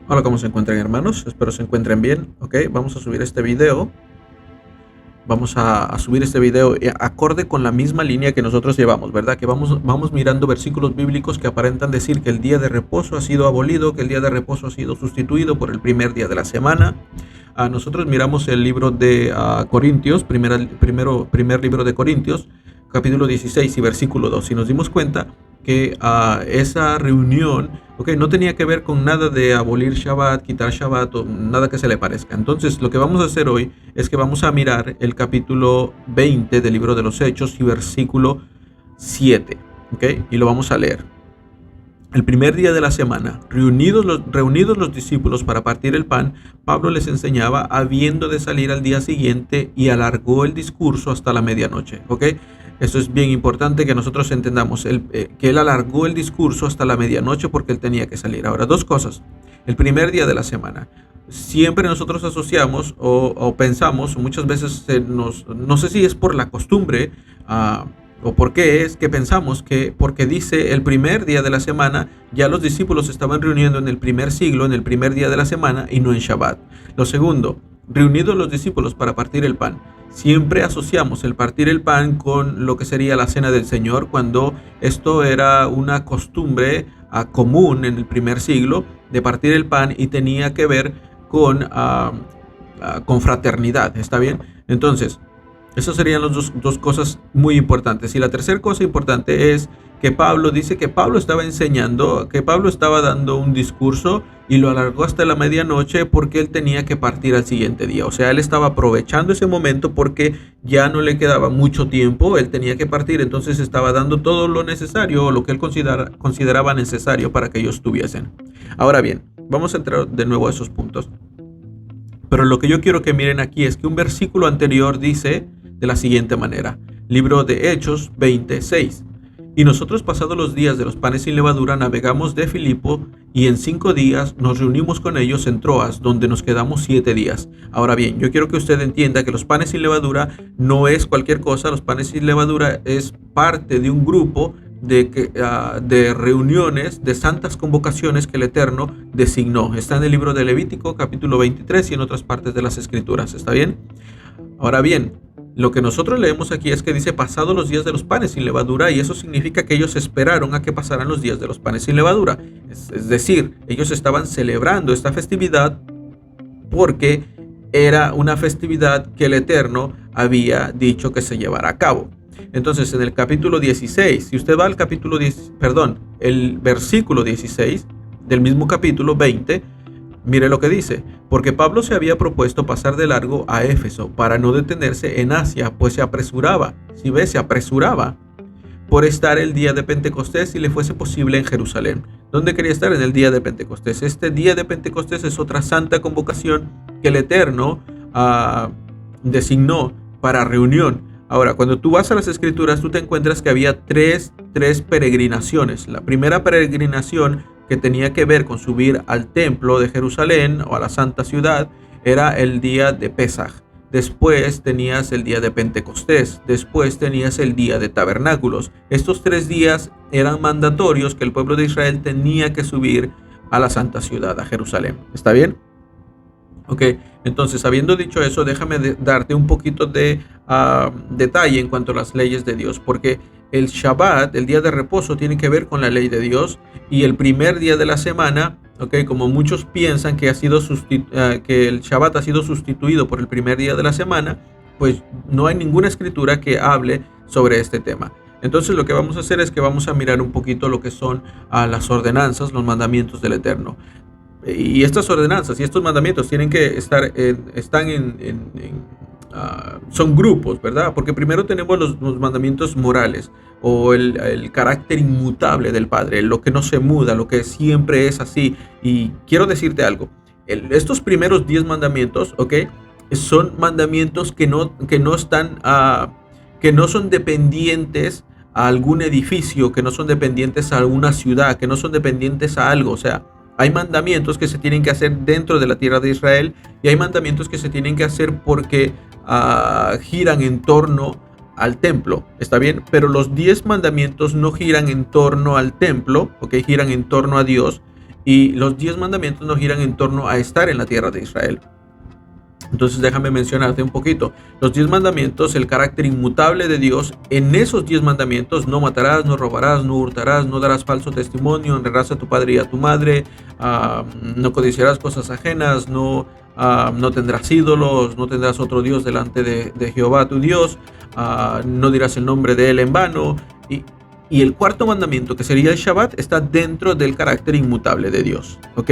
Hola, ¿cómo se encuentran, hermanos? Espero se encuentren bien. Ok, vamos a subir este video. Vamos a subir este video acorde con la misma línea que nosotros llevamos, ¿verdad? Que vamos mirando versículos bíblicos que aparentan decir que el día de reposo ha sido abolido, que el día de reposo ha sido sustituido por el primer día de la semana. Nosotros miramos el libro de Corintios, primer libro de Corintios, capítulo 16 y versículo 2. Y nos dimos cuenta que esa reunión, no tenía que ver con nada de abolir Shabbat, quitar Shabbat o nada que se le parezca. Entonces, lo que vamos a hacer hoy es que vamos a mirar el capítulo 20 del libro de los Hechos y versículo 7, y lo vamos a leer. El primer día de la semana, reunidos los discípulos para partir el pan, Pablo les enseñaba habiendo de salir al día siguiente y alargó el discurso hasta la medianoche. Eso es bien importante que nosotros entendamos, que él alargó el discurso hasta la medianoche porque él tenía que salir. Ahora, dos cosas. El primer día de la semana. Siempre nosotros asociamos o pensamos, muchas veces no sé si es por la costumbre o por qué es que pensamos que porque dice el primer día de la semana, ya los discípulos se estaban reuniendo en el primer siglo, en el primer día de la semana y no en Shabbat. Lo segundo, reunidos los discípulos para partir el pan. Siempre asociamos el partir el pan con lo que sería la cena del Señor, cuando esto era una costumbre común en el primer siglo de partir el pan y tenía que ver con fraternidad. ¿Está bien? Entonces, esas serían las dos cosas muy importantes. Y la tercera cosa importante es que Pablo dice que Pablo estaba enseñando, que Pablo estaba dando un discurso y lo alargó hasta la medianoche porque él tenía que partir al siguiente día. O sea, él estaba aprovechando ese momento porque ya no le quedaba mucho tiempo, él tenía que partir, entonces estaba dando todo lo necesario o lo que él consideraba necesario para que ellos tuviesen. Ahora bien, vamos a entrar de nuevo a esos puntos. Pero lo que yo quiero que miren aquí es que un versículo anterior dice de la siguiente manera, libro de Hechos 26. Y nosotros, pasados los días de los panes sin levadura, navegamos de Filipo y en 5 días nos reunimos con ellos en Troas, donde nos quedamos 7 días. Ahora bien, yo quiero que usted entienda que los panes sin levadura no es cualquier cosa. Los panes sin levadura es parte de un grupo de reuniones, de santas convocaciones que el Eterno designó. Está en el libro de Levítico, capítulo 23 y en otras partes de las Escrituras. ¿Está bien? Ahora bien, lo que nosotros leemos aquí es que dice pasados los días de los panes sin levadura, y eso significa que ellos esperaron a que pasaran los días de los panes sin levadura. Es decir, ellos estaban celebrando esta festividad porque era una festividad que el Eterno había dicho que se llevara a cabo. Entonces, en el capítulo 16, si usted va al el versículo 16 del mismo capítulo 20, mire lo que dice, porque Pablo se había propuesto pasar de largo a Éfeso para no detenerse en Asia, pues se apresuraba, se apresuraba por estar el día de Pentecostés si le fuese posible en Jerusalén. ¿Dónde quería estar? En el día de Pentecostés. Este día de Pentecostés es otra santa convocación que el Eterno designó para reunión. Ahora, cuando tú vas a las Escrituras, tú te encuentras que había tres peregrinaciones. La primera peregrinación, que tenía que ver con subir al templo de Jerusalén o a la santa ciudad, era el día de Pesaj. Después tenías el día de Pentecostés. Después tenías el día de Tabernáculos. Estos 3 días eran mandatorios que el pueblo de Israel tenía que subir a la santa ciudad, a Jerusalén. ¿Está bien? Entonces, habiendo dicho eso, déjame darte un poquito de detalle en cuanto a las leyes de Dios, porque el Shabbat, el día de reposo, tiene que ver con la ley de Dios, y el primer día de la semana, como muchos piensan que que el Shabbat ha sido sustituido por el primer día de la semana, pues no hay ninguna escritura que hable sobre este tema. Entonces, lo que vamos a hacer es que vamos a mirar un poquito lo que son las ordenanzas, los mandamientos del Eterno. Y estas ordenanzas y estos mandamientos tienen que estar, son grupos, ¿verdad? Porque primero tenemos los mandamientos morales o el carácter inmutable del Padre, lo que no se muda, lo que siempre es así. Y quiero decirte algo, estos primeros 10 mandamientos, son mandamientos que no son dependientes a algún edificio, que no son dependientes a alguna ciudad, que no son dependientes a algo. O sea, hay mandamientos que se tienen que hacer dentro de la tierra de Israel y hay mandamientos que se tienen que hacer porque giran en torno al templo. ¿Está bien? Pero los 10 mandamientos no giran en torno al templo, giran en torno a Dios. Y los 10 mandamientos no giran en torno a estar en la tierra de Israel. Entonces déjame mencionarte un poquito. Los 10 mandamientos, el carácter inmutable de Dios, en esos 10 mandamientos: no matarás, no robarás, no hurtarás, no darás falso testimonio, honrarás a tu padre y a tu madre, no codiciarás cosas ajenas, no tendrás ídolos, no tendrás otro Dios delante de Jehová tu Dios, no dirás el nombre de él en vano. Y el cuarto mandamiento, que sería el Shabbat, está dentro del carácter inmutable de Dios. ¿Ok?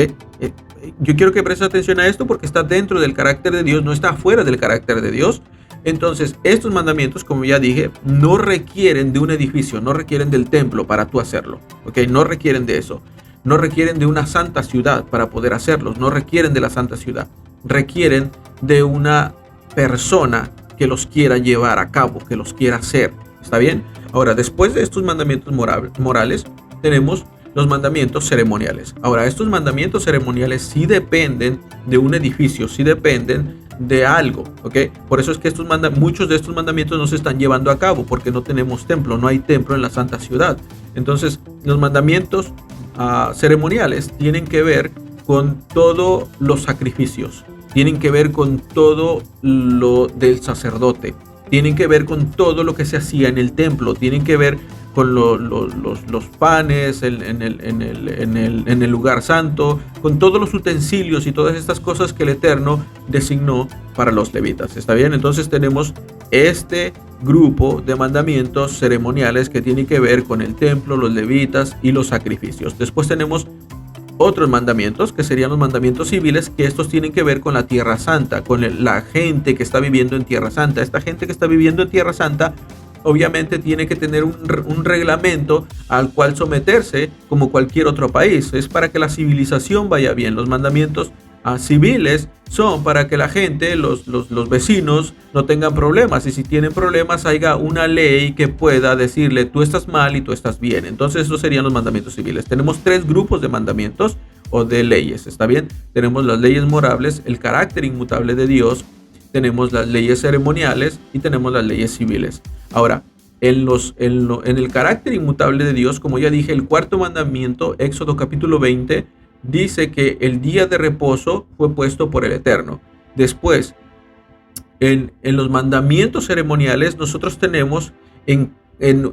Yo quiero que prestes atención a esto porque está dentro del carácter de Dios, no está fuera del carácter de Dios. Entonces, estos mandamientos, como ya dije, no requieren de un edificio, no requieren del templo para tú hacerlo. ¿Ok? No requieren de eso. No requieren de una santa ciudad para poder hacerlos. No requieren de la santa ciudad. Requieren de una persona que los quiera llevar a cabo, que los quiera hacer. ¿Está bien? Ahora, después de estos mandamientos morales, tenemos los mandamientos ceremoniales. Ahora, estos mandamientos ceremoniales sí dependen de un edificio, sí dependen de algo, ¿ok? Por eso es que muchos de estos mandamientos no se están llevando a cabo, porque no tenemos templo, no hay templo en la santa ciudad. Entonces, los mandamientos ceremoniales tienen que ver con todos los sacrificios, tienen que ver con todo lo del sacerdote, tienen que ver con todo lo que se hacía en el templo, tienen que ver con los panes en el lugar santo, con todos los utensilios y todas estas cosas que el Eterno designó para los levitas. ¿Está bien? Entonces tenemos este grupo de mandamientos ceremoniales que tienen que ver con el templo, los levitas y los sacrificios. Después tenemos otros mandamientos, que serían los mandamientos civiles, que estos tienen que ver con la Tierra Santa, con la gente que está viviendo en Tierra Santa. Esta gente que está viviendo en Tierra Santa obviamente tiene que tener un reglamento al cual someterse como cualquier otro país. Es para que la civilización vaya bien. Los mandamientos civiles son para que la gente, los vecinos, no tengan problemas, y si tienen problemas haya una ley que pueda decirle: tú estás mal y tú estás bien. Entonces esos serían los mandamientos civiles. Tenemos 3 grupos de mandamientos o de leyes, ¿está bien? Tenemos las leyes morables, el carácter inmutable de Dios, tenemos las leyes ceremoniales y tenemos las leyes civiles. Ahora, en el carácter inmutable de Dios, como ya dije, el cuarto mandamiento, Éxodo capítulo 20, dice que el día de reposo fue puesto por el Eterno. Después, en los mandamientos ceremoniales, nosotros tenemos en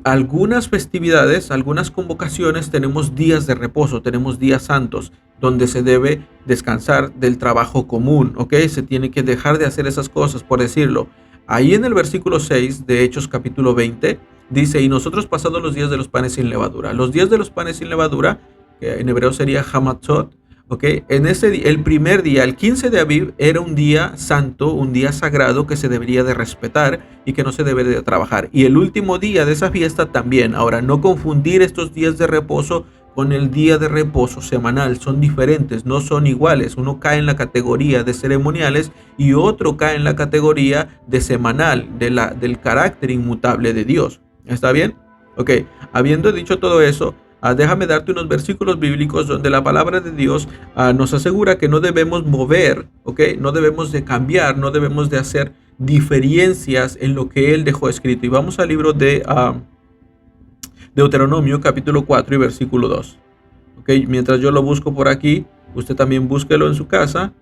algunas festividades, algunas convocaciones, tenemos días de reposo, tenemos días santos, donde se debe descansar del trabajo común, ¿ok? Se tiene que dejar de hacer esas cosas, por decirlo. Ahí en el versículo 6 de Hechos capítulo 20, dice: y nosotros pasados los días de los panes sin levadura. Los días de los panes sin levadura, que en hebreo sería Hamatzot, ¿ok? El primer día, el 15 de Aviv, era un día santo, un día sagrado que se debería de respetar y que no se debe de trabajar. Y el último día de esa fiesta también. Ahora, no confundir estos días de reposo con el día de reposo semanal. Son diferentes, no son iguales. Uno cae en la categoría de ceremoniales y otro cae en la categoría de semanal, del carácter inmutable de Dios. ¿Está bien? Ok, habiendo dicho todo eso, déjame darte unos versículos bíblicos donde la palabra de Dios nos asegura que no debemos mover, ¿ok? No debemos de cambiar, no debemos de hacer diferencias en lo que Él dejó escrito. Y vamos al libro de Deuteronomio capítulo 4 y versículo 2. ¿Ok? Mientras yo lo busco por aquí, usted también búsquelo en su casa.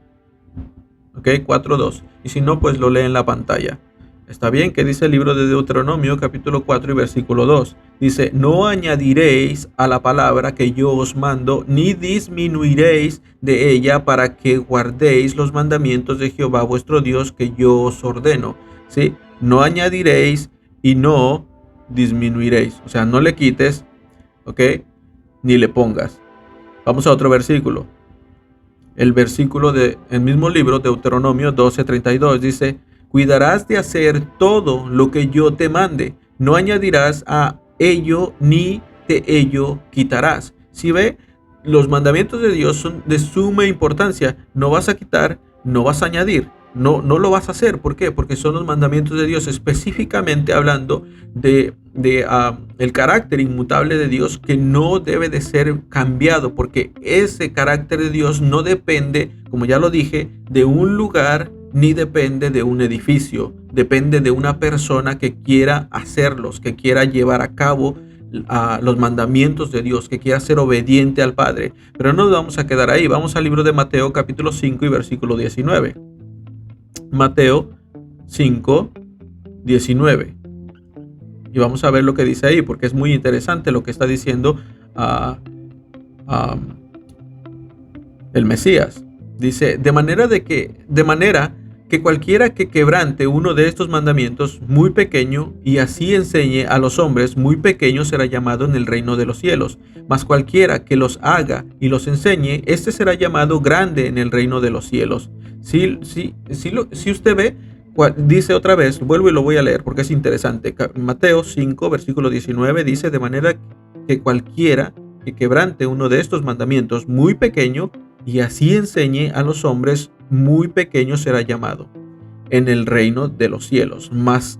¿Ok? 4:2. Y si no, pues lo lee en la pantalla. ¿Está bien? ¿Qué dice el libro de Deuteronomio capítulo 4 y versículo 2? Dice: no añadiréis a la palabra que yo os mando, ni disminuiréis de ella, para que guardéis los mandamientos de Jehová vuestro Dios que yo os ordeno. ¿Sí? No añadiréis y no disminuiréis. O sea, no le quites, ¿ok? Ni le pongas. Vamos a otro versículo. El versículo del mismo libro, Deuteronomio 12:32, dice: cuidarás de hacer todo lo que yo te mande. No añadirás a ello ni de ello quitarás. Si ve, los mandamientos de Dios son de suma importancia. No vas a quitar, no vas a añadir. No lo vas a hacer. ¿Por qué? Porque son los mandamientos de Dios, específicamente hablando de el carácter inmutable de Dios, que no debe de ser cambiado, porque ese carácter de Dios no depende, como ya lo dije, de un lugar, ni depende de un edificio. Depende de una persona que quiera hacerlos, que quiera llevar a cabo a los mandamientos de Dios, que quiera ser obediente al Padre. Pero no nos vamos a quedar ahí. Vamos al libro de Mateo capítulo 5 y versículo 19. Mateo 5, 19. Y vamos a ver lo que dice ahí, porque es muy interesante lo que está diciendo el Mesías. Dice, de manera que cualquiera que quebrante uno de estos mandamientos muy pequeño y así enseñe a los hombres, muy pequeño será llamado en el reino de los cielos. Mas cualquiera que los haga y los enseñe, este será llamado grande en el reino de los cielos. Si usted ve, dice otra vez, vuelvo y lo voy a leer porque es interesante. Mateo 5, versículo 19 dice, de manera que cualquiera que quebrante uno de estos mandamientos muy pequeño y así enseñe a los hombres, muy pequeño será llamado en el reino de los cielos. Mas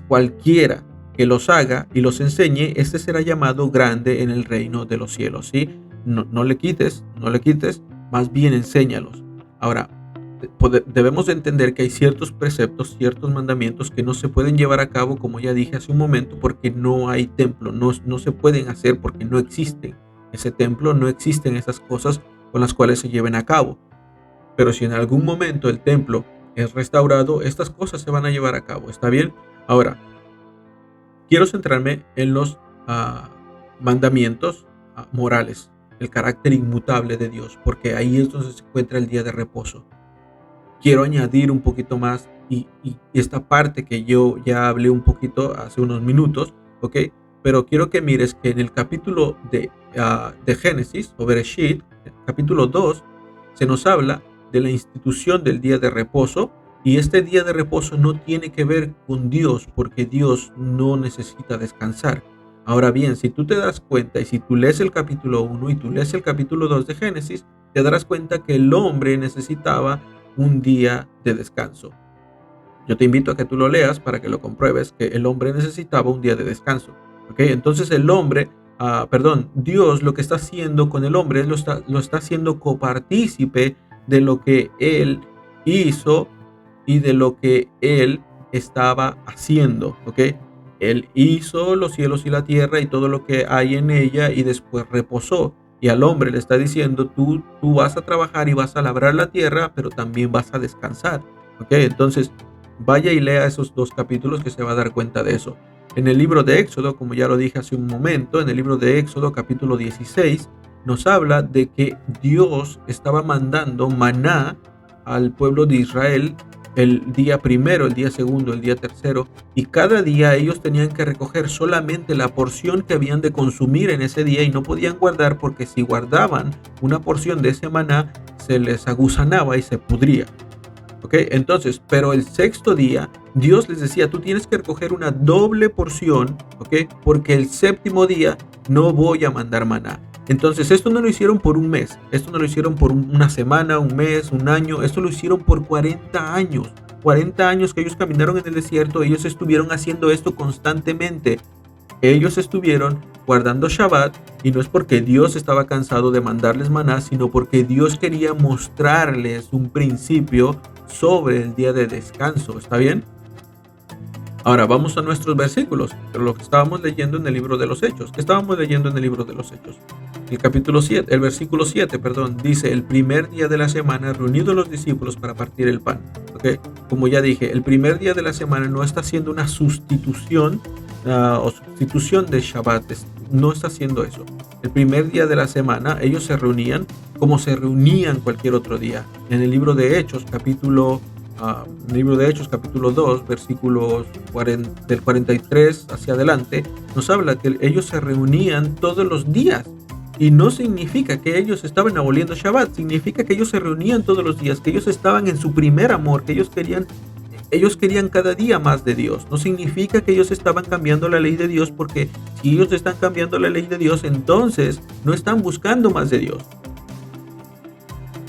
cualquiera que los haga y los enseñe, este será llamado grande en el reino de los cielos. ¿Sí? No le quites, más bien enséñalos. Ahora, debemos de entender que hay ciertos preceptos, ciertos mandamientos que no se pueden llevar a cabo, como ya dije hace un momento, porque no hay templo, no se pueden hacer porque no existen ese templo, no existen esas cosas con las cuales se lleven a cabo. Pero si en algún momento el templo es restaurado, estas cosas se van a llevar a cabo. ¿Está bien? Ahora, quiero centrarme en los mandamientos morales, el carácter inmutable de Dios, porque ahí es donde se encuentra el día de reposo. Quiero añadir un poquito más y esta parte que yo ya hablé un poquito hace unos minutos, ¿ok? Pero quiero que mires que en el capítulo de Génesis, o Bereshit, capítulo 2, se nos habla de la institución del día de reposo, y este día de reposo no tiene que ver con Dios, porque Dios no necesita descansar. Ahora bien, si tú te das cuenta y si tú lees el capítulo 1 y tú lees el capítulo 2 de Génesis, te darás cuenta que el hombre necesitaba un día de descanso. Yo te invito a que tú lo leas para que lo compruebes, que el hombre necesitaba un día de descanso. ¿Okay? Entonces el hombre, Dios lo que está haciendo con el hombre lo está haciendo copartícipe de lo que él hizo y de lo que él estaba haciendo. ¿Okay? Él hizo los cielos y la tierra y todo lo que hay en ella, y después reposó. Y al hombre le está diciendo, tú vas a trabajar y vas a labrar la tierra, pero también vas a descansar. ¿Okay? Entonces, vaya y lea esos dos capítulos que se va a dar cuenta de eso. En el libro de Éxodo, como ya lo dije hace un momento, en el libro de Éxodo capítulo 16, nos habla de que Dios estaba mandando maná al pueblo de Israel el día primero, el día segundo, el día tercero, y cada día ellos tenían que recoger solamente la porción que habían de consumir en ese día y no podían guardar, porque si guardaban una porción de ese maná se les agusanaba y se pudría. ¿Okay? Entonces, pero el sexto día Dios les decía, tú tienes que recoger una doble porción, ¿okay? Porque el séptimo día no voy a mandar maná. Entonces, esto no lo hicieron por un mes, esto no lo hicieron por una semana, un mes, un año, esto lo hicieron por 40 años. 40 años que ellos caminaron en el desierto, ellos estuvieron haciendo esto constantemente. Ellos estuvieron guardando Shabbat, y no es porque Dios estaba cansado de mandarles maná, sino porque Dios quería mostrarles un principio sobre el día de descanso. ¿Está bien? Ahora vamos a nuestros versículos, pero lo que estábamos leyendo en el libro de los Hechos. ¿Qué estábamos leyendo en el libro de los Hechos? El versículo 7, dice, el primer día de la semana reunidos los discípulos para partir el pan. ¿Okay? Como ya dije, el primer día de la semana no está haciendo una sustitución o sustitución de Shabbat, no está haciendo eso. El primer día de la semana ellos se reunían como se reunían cualquier otro día. En el libro de Hechos, capítulo 2, versículos del 43 hacia adelante, nos habla que ellos se reunían todos los días. Y no significa que ellos estaban aboliendo Shabbat, significa que ellos se reunían todos los días, que ellos estaban en su primer amor, que ellos querían cada día más de Dios. No significa que ellos estaban cambiando la ley de Dios, porque si ellos están cambiando la ley de Dios, entonces no están buscando más de Dios.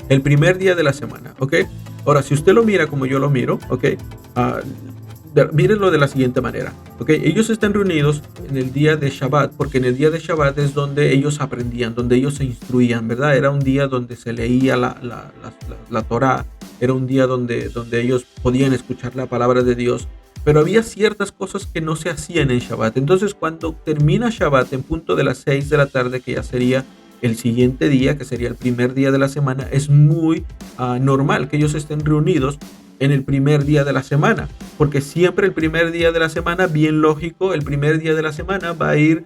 El primer día de la semana, ¿ok? Ahora, si usted lo mira como yo lo miro, ¿ok? Mírenlo de la siguiente manera, ¿ok? Ellos están reunidos en el día de Shabbat, porque en el día de Shabbat es donde ellos aprendían, donde ellos se instruían, ¿verdad? Era un día donde se leía la Torá, era un día donde ellos podían escuchar la palabra de Dios. pero había ciertas cosas que no se hacían en Shabbat. Entonces, cuando termina Shabbat en punto de las 6 de la tarde, que ya sería el siguiente día, que sería el primer día de la semana, es muy normal que ellos estén reunidos en el primer día de la semana, porque siempre el primer día de la semana, bien lógico, el primer día de la semana va a ir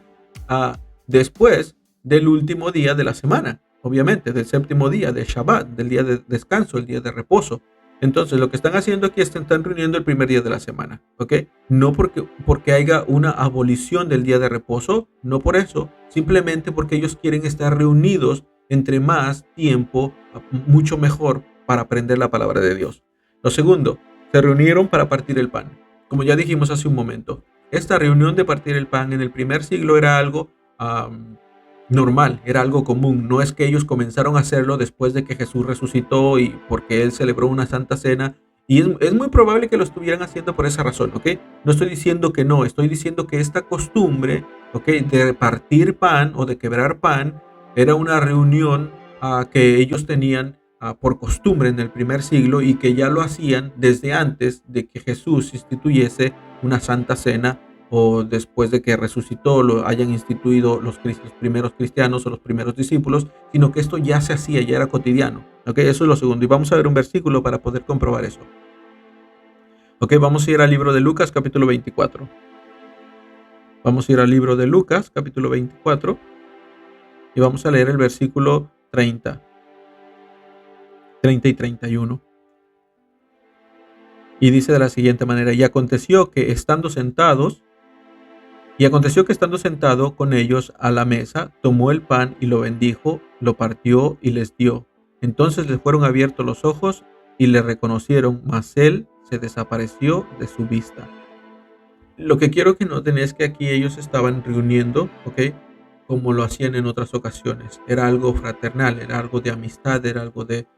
después del último día de la semana, obviamente, del séptimo día de Shabbat, del día de descanso, el día de reposo. Entonces, lo que están haciendo aquí es que están reuniendo el primer día de la semana, ¿ok? No porque haya una abolición del día de reposo, no por eso, simplemente porque ellos quieren estar reunidos entre más tiempo, mucho mejor para aprender la palabra de Dios. Lo segundo, se reunieron para partir el pan. Como ya dijimos hace un momento, esta reunión de partir el pan en el primer siglo era algo normal, era algo común. No es que ellos comenzaron a hacerlo después de que Jesús resucitó y porque él celebró una santa cena. Y es muy probable que lo estuvieran haciendo por esa razón, ¿ok? No estoy diciendo que no, estoy diciendo que esta costumbre, ¿ok?, de partir pan o de quebrar pan era una reunión que ellos tenían por costumbre en el primer siglo y que ya lo hacían desde antes de que Jesús instituyese una santa cena o después de que resucitó lo hayan instituido los primeros cristianos o los primeros discípulos, sino que esto ya se hacía, ya era cotidiano. ¿Ok? Eso es lo segundo. Y vamos a ver un versículo para poder comprobar eso. Ok, vamos a ir al libro de Lucas, capítulo 24. Vamos a ir al libro de Lucas, capítulo 24, y vamos a leer el versículo 30 y 31. Y dice de la siguiente manera: y aconteció que estando sentado con ellos a la mesa, tomó el pan y lo bendijo, lo partió y les dio. Entonces les fueron abiertos los ojos y le reconocieron, mas él se desapareció de su vista. Lo que quiero que noten es que aquí ellos estaban reuniendo, ¿ok?, como lo hacían en otras ocasiones. Era algo fraternal, era algo de amistad, era algo de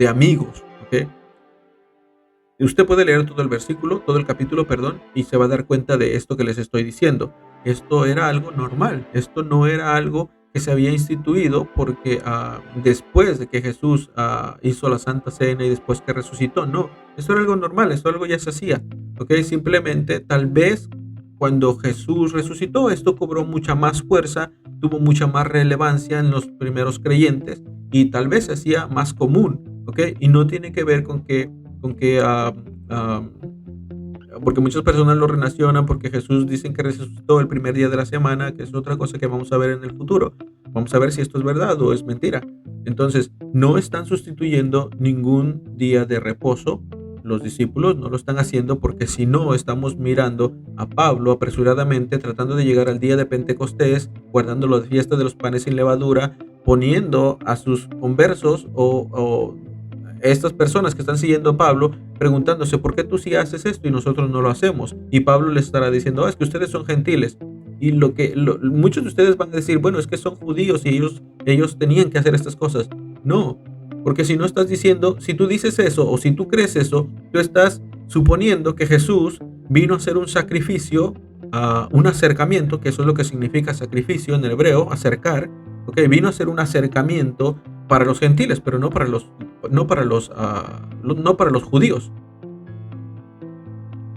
amigos, ¿ok? Y usted puede leer todo el capítulo, perdón, y se va a dar cuenta de esto que les estoy diciendo. Esto era algo normal, esto no era algo que se había instituido porque después de que Jesús hizo la Santa Cena y después que resucitó, no, esto era algo normal, esto algo ya se hacía, ¿ok? Simplemente, tal vez, cuando Jesús resucitó, esto cobró mucha más fuerza, tuvo mucha más relevancia en los primeros creyentes y tal vez se hacía más común, ¿ok? Y no tiene que ver con que porque muchas personas lo relacionan porque Jesús dicen que resucitó el primer día de la semana, que es otra cosa que vamos a ver en el futuro. Vamos a ver si esto es verdad o es mentira. Entonces, no están sustituyendo ningún día de reposo. Los discípulos no lo están haciendo porque si no, estamos mirando a Pablo apresuradamente tratando de llegar al día de Pentecostés, guardando la fiesta de los panes sin levadura, poniendo a sus conversos o estas personas que están siguiendo a Pablo preguntándose por qué tú sí haces esto y nosotros no lo hacemos. Y Pablo les estará diciendo, es que ustedes son gentiles. Y muchos de ustedes van a decir, bueno, es que son judíos y ellos tenían que hacer estas cosas. No, porque si no estás diciendo, si tú dices eso o si tú crees eso, tú estás suponiendo que Jesús vino a hacer un sacrificio, un acercamiento, que eso es lo que significa sacrificio en el hebreo, acercar. Okay, vino a hacer un acercamiento para los gentiles, pero no para los judíos.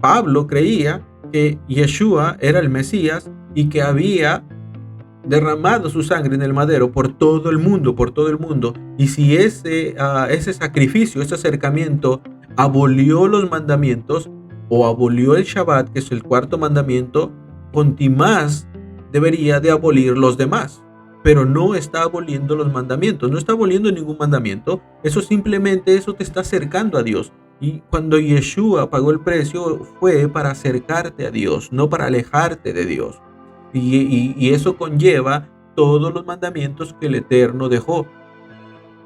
Pablo creía que Yeshua era el Mesías y que había derramado su sangre en el madero por todo el mundo, Y si ese sacrificio, ese acercamiento abolió los mandamientos o abolió el Shabbat, que es el cuarto mandamiento, contimás debería de abolir los demás. Pero no está aboliendo los mandamientos, no está aboliendo ningún mandamiento. Eso simplemente te está acercando a Dios. Y cuando Yeshua pagó el precio fue para acercarte a Dios, no para alejarte de Dios. Y eso conlleva todos los mandamientos que el Eterno dejó.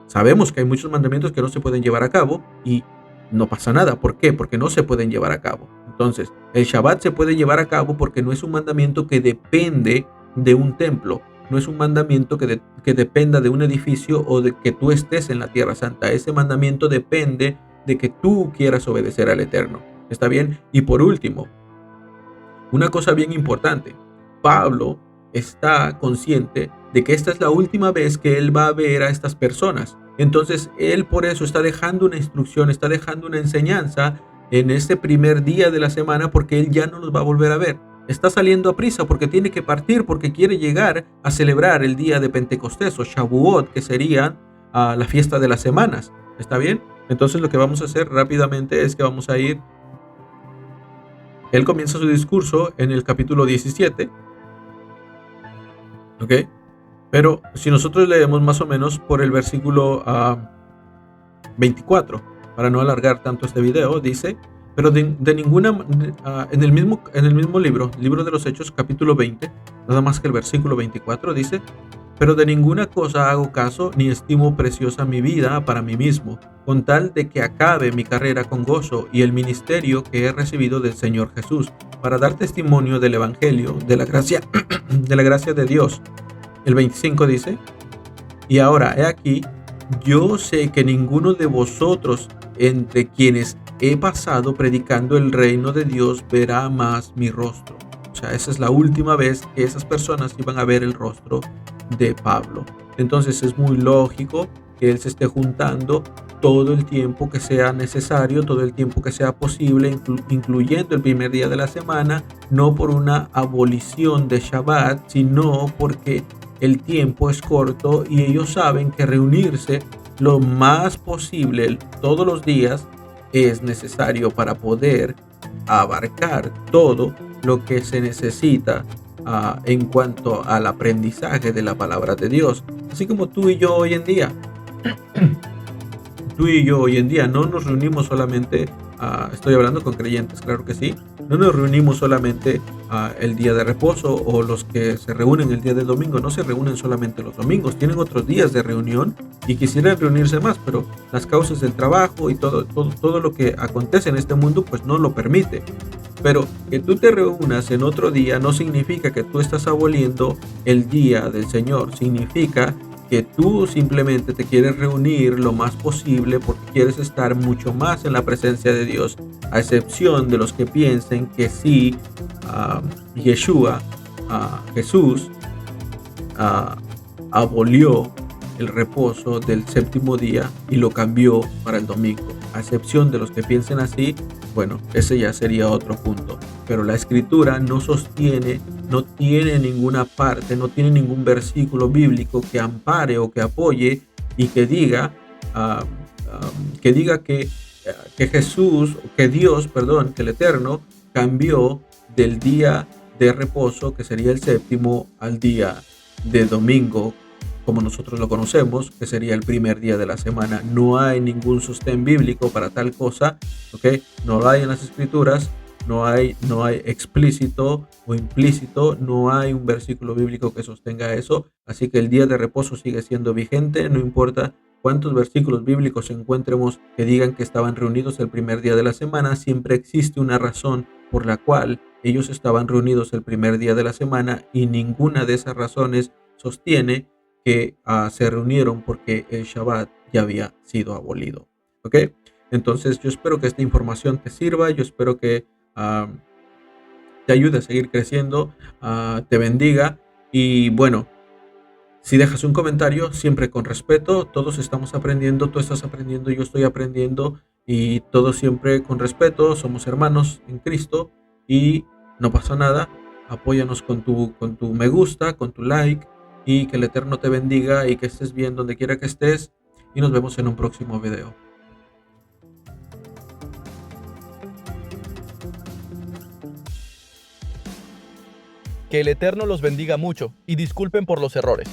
Sabemos que hay muchos mandamientos que no se pueden llevar a cabo y no pasa nada. ¿Por qué? Porque no se pueden llevar a cabo. Entonces, el Shabbat se puede llevar a cabo porque no es un mandamiento que depende de un templo. No es un mandamiento que dependa de un edificio o de que tú estés en la Tierra Santa. Ese mandamiento depende de que tú quieras obedecer al Eterno. ¿Está bien? Y por último, una cosa bien importante. Pablo está consciente de que esta es la última vez que él va a ver a estas personas. Entonces, él por eso está dejando una instrucción, está dejando una enseñanza en este primer día de la semana porque Él ya no los va a volver a ver. Está saliendo a prisa porque tiene que partir, porque quiere llegar a celebrar el día de Pentecostés o Shavuot, que sería la fiesta de las semanas. ¿Está bien? Entonces lo que vamos a hacer rápidamente es que vamos a ir. Él comienza su discurso en el capítulo 17. ¿Ok? Pero si nosotros leemos más o menos por el versículo 24, para no alargar tanto este video, dice, pero de ninguna, en el mismo libro de los Hechos, capítulo 20, nada más que el versículo 24, dice, pero de ninguna cosa hago caso, ni estimo preciosa mi vida para mí mismo, con tal de que acabe mi carrera con gozo y el ministerio que he recibido del Señor Jesús, para dar testimonio del Evangelio, de la gracia, de la gracia de Dios. El 25 dice, y ahora, he aquí, yo sé que ninguno de vosotros entre quienes he pasado predicando el reino de Dios verá más mi rostro. O sea, esa es la última vez que esas personas iban a ver el rostro de Pablo. Entonces es muy lógico que él se esté juntando todo el tiempo que sea necesario, todo el tiempo que sea posible, incluyendo el primer día de la semana, no por una abolición de Shabbat, sino porque el tiempo es corto y ellos saben que reunirse lo más posible todos los días es necesario para poder abarcar todo lo que se necesita en cuanto al aprendizaje de la palabra de Dios. Así como tú y yo hoy en día. Tú y yo hoy en día no nos reunimos solamente, estoy hablando con creyentes, claro que sí, no nos reunimos solamente el día de reposo o los que se reúnen el día del domingo, no se reúnen solamente los domingos, tienen otros días de reunión y quisieran reunirse más, pero las causas del trabajo y todo lo que acontece en este mundo pues no lo permite. Pero que tú te reúnas en otro día no significa que tú estás aboliendo el día del Señor, significa que tú simplemente te quieres reunir lo más posible porque quieres estar mucho más en la presencia de Dios, a excepción de los que piensen que sí, Jesús, abolió el reposo del séptimo día y lo cambió para el domingo. A excepción de los que piensen así, bueno, ese ya sería otro punto. Pero la escritura no sostiene, no tiene ninguna parte, no tiene ningún versículo bíblico que ampare o que apoye y que diga que Jesús, que Dios, perdón, que el Eterno cambió del día de reposo, que sería el séptimo, al día de domingo, como nosotros lo conocemos, que sería el primer día de la semana. No hay ningún sostén bíblico para tal cosa, ¿ok? No lo hay en las escrituras, no hay explícito o implícito, no hay un versículo bíblico que sostenga eso, así que el día de reposo sigue siendo vigente, no importa cuántos versículos bíblicos encontremos que digan que estaban reunidos el primer día de la semana, siempre existe una razón por la cual ellos estaban reunidos el primer día de la semana y ninguna de esas razones sostiene que se reunieron porque el Shabbat ya había sido abolido. ¿Ok? Entonces yo espero que esta información te sirva, yo espero que te ayude a seguir creciendo, te bendiga y bueno, si dejas un comentario, siempre con respeto, todos estamos aprendiendo, tú estás aprendiendo, yo estoy aprendiendo y todo siempre con respeto, somos hermanos en Cristo y no pasa nada, apóyanos con tu me gusta, con tu like y que el Eterno te bendiga y que estés bien donde quiera que estés y nos vemos en un próximo video. Que el Eterno los bendiga mucho y disculpen por los errores.